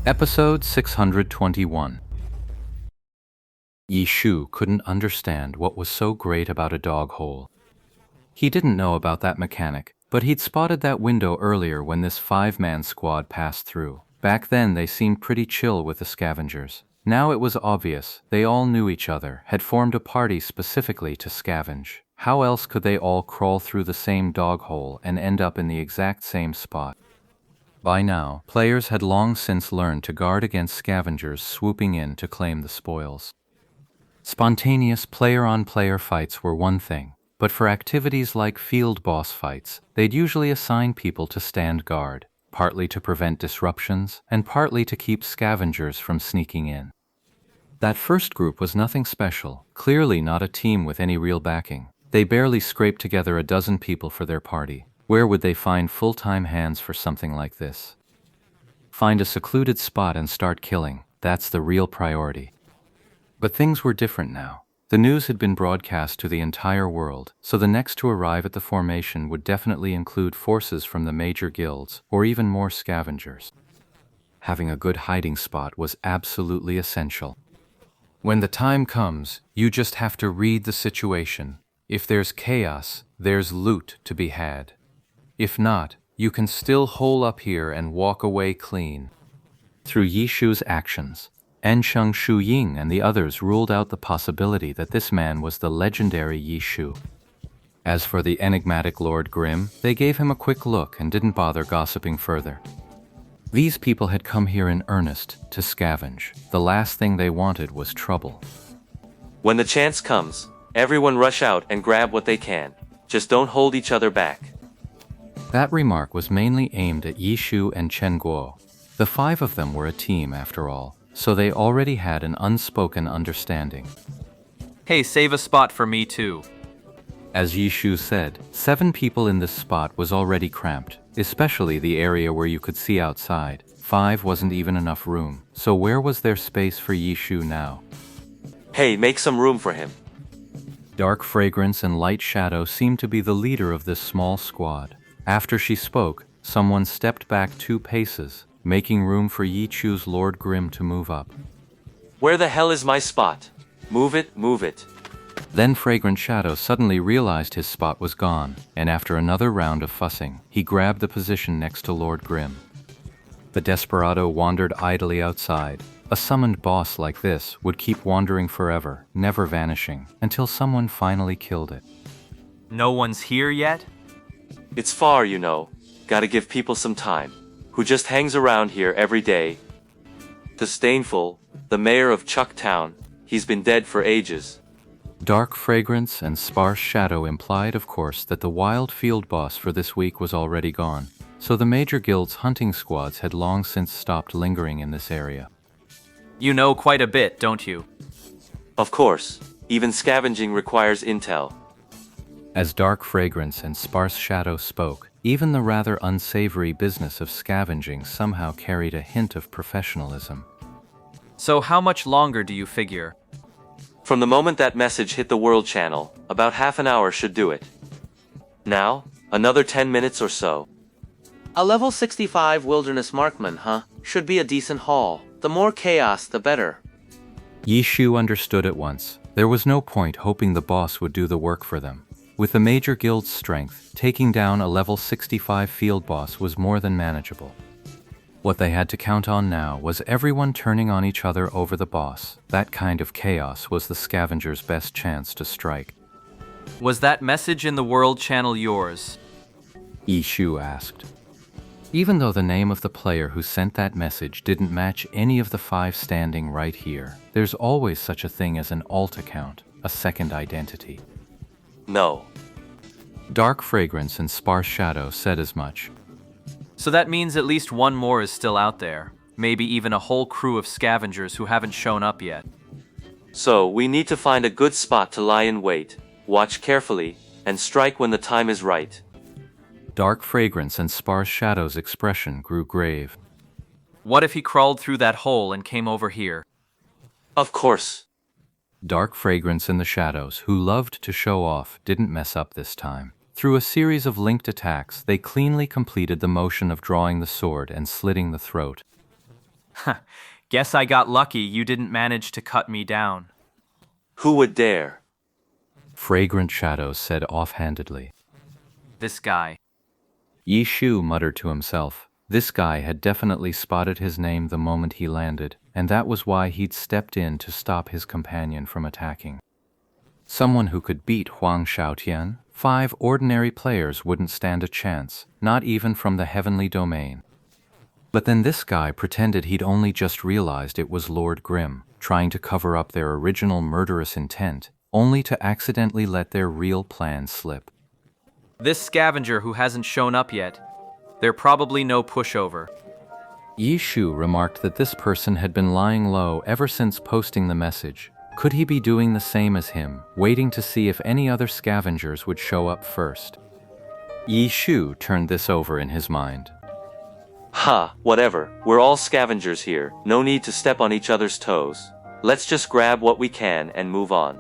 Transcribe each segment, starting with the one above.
Episode 621. Yi Shu couldn't understand what was so great about a dog hole. He didn't know about that mechanic, but he'd spotted that window earlier when this five-man squad passed through. Back then they seemed pretty chill with the scavengers. Now it was obvious, they all knew each other, had formed a party specifically to scavenge. How else could they all crawl through the same dog hole and end up in the exact same spot? By now, players had long since learned to guard against scavengers swooping in to claim the spoils. Spontaneous player-on-player fights were one thing, but for activities like field boss fights, they'd usually assign people to stand guard, partly to prevent disruptions and partly to keep scavengers from sneaking in. That first group was nothing special, clearly not a team with any real backing. They barely scraped together a dozen people for their party. Where would they find full-time hands for something like this? Find a secluded spot and start killing. That's the real priority. But things were different now. The news had been broadcast to the entire world, so the next to arrive at the formation would definitely include forces from the major guilds, or even more scavengers. Having a good hiding spot was absolutely essential. When the time comes, you just have to read the situation. If there's chaos, there's loot to be had. If not, you can still hole up here and walk away clean. Through Yi Shu's actions, Ensheng Shu Ying and the others ruled out the possibility that this man was the legendary Yi Shu. As for the enigmatic Lord Grimm, they gave him a quick look and didn't bother gossiping further. These people had come here in earnest to scavenge. The last thing they wanted was trouble. When the chance comes, everyone rush out and grab what they can. Just don't hold each other back. That remark was mainly aimed at Yi Shu and Chen Guo. The five of them were a team, after all, so they already had an unspoken understanding. Hey, save a spot for me too. As Yi Shu said, 7 people in this spot was already cramped, especially the area where you could see outside. 5 wasn't even enough room, so where was there space for Yi Shu now? Hey, make some room for him. Dark Fragrance and Light Shadow seemed to be the leader of this small squad. After she spoke, someone stepped back 2 paces, making room for Yi Shu's Lord Grimm to move up. Where the hell is my spot? Move it, move it. Then Fragrant Shadow suddenly realized his spot was gone, and after another round of fussing, he grabbed the position next to Lord Grimm. The desperado wandered idly outside. A summoned boss like this would keep wandering forever, never vanishing, until someone finally killed it. No one's here yet? It's far, you know. Gotta give people some time. Who just hangs around here every day? Disdainful, the mayor of Chucktown. He's been dead for ages. Dark Fragrance and Sparse Shadow implied, of course, that the wild field boss for this week was already gone, so the major guild's hunting squads had long since stopped lingering in this area. You know quite a bit, don't you? Of course. Even scavenging requires intel. As Dark Fragrance and Sparse Shadow spoke, even the rather unsavory business of scavenging somehow carried a hint of professionalism. So how much longer do you figure? From the moment that message hit the World Channel, about half an hour should do it. Now, another 10 minutes or so. A level 65 wilderness marksman, huh? Should be a decent haul. The more chaos, the better. Yi Shu understood at once. There was no point hoping the boss would do the work for them. With the major guild's strength, taking down a level 65 field boss was more than manageable. What they had to count on now was everyone turning on each other over the boss. That kind of chaos was the scavengers' best chance to strike. Was that message in the World Channel yours? Yi Shu asked. Even though the name of the player who sent that message didn't match any of the 5 standing right here, there's always such a thing as an alt account, a second identity. No. Dark Fragrance and Sparse Shadow said as much. So that means at least one more is still out there. Maybe even a whole crew of scavengers who haven't shown up yet. So, we need to find a good spot to lie in wait, watch carefully, and strike when the time is right. Dark Fragrance and Sparse Shadow's expression grew grave. What if he crawled through that hole and came over here? Of course. Dark Fragrance and the Shadows, who loved to show off, didn't mess up this time. Through a series of linked attacks, they cleanly completed the motion of drawing the sword and slitting the throat. Guess I got lucky you didn't manage to cut me down. Who would dare? Fragrant Shadow said offhandedly. This guy. Yi Shu muttered to himself. This guy had definitely spotted his name the moment he landed, and that was why he'd stepped in to stop his companion from attacking. Someone who could beat Huang Shaotian, 5 ordinary players wouldn't stand a chance, not even from the heavenly domain. But then this guy pretended he'd only just realized it was Lord Grimm, trying to cover up their original murderous intent, only to accidentally let their real plan slip. This scavenger who hasn't shown up yet. They're probably no pushover. Yi Shu remarked that this person had been lying low ever since posting the message. Could he be doing the same as him, waiting to see if any other scavengers would show up first? Yi Shu turned this over in his mind. Ha, whatever, we're all scavengers here, no need to step on each other's toes. Let's just grab what we can and move on.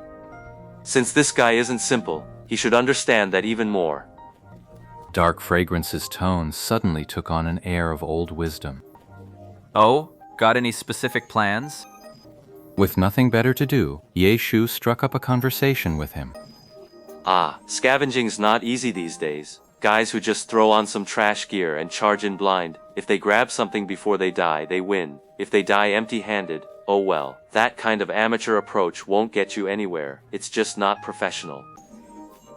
Since this guy isn't simple, he should understand that even more. Dark Fragrance's tone suddenly took on an air of old wisdom. Oh, got any specific plans? With nothing better to do, Ye Shu struck up a conversation with him. Scavenging's not easy these days. Guys who just throw on some trash gear and charge in blind. If they grab something before they die, they win. If they die empty-handed, oh well. That kind of amateur approach won't get you anywhere. It's just not professional.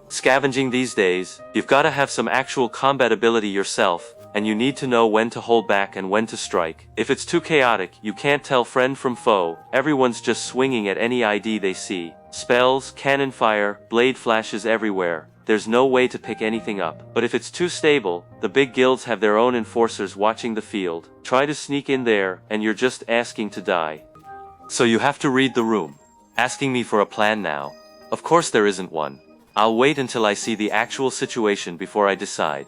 Scavenging these days, you've got to have some actual combat ability yourself, and you need to know when to hold back and when to strike. If it's too chaotic, you can't tell friend from foe. Everyone's just swinging at any ID they see. Spells, cannon fire, blade flashes everywhere. There's no way to pick anything up. But if it's too stable, the big guilds have their own enforcers watching the field. Try to sneak in there, and you're just asking to die. So you have to read the room. Asking me for a plan now. Of course there isn't one. I'll wait until I see the actual situation before I decide.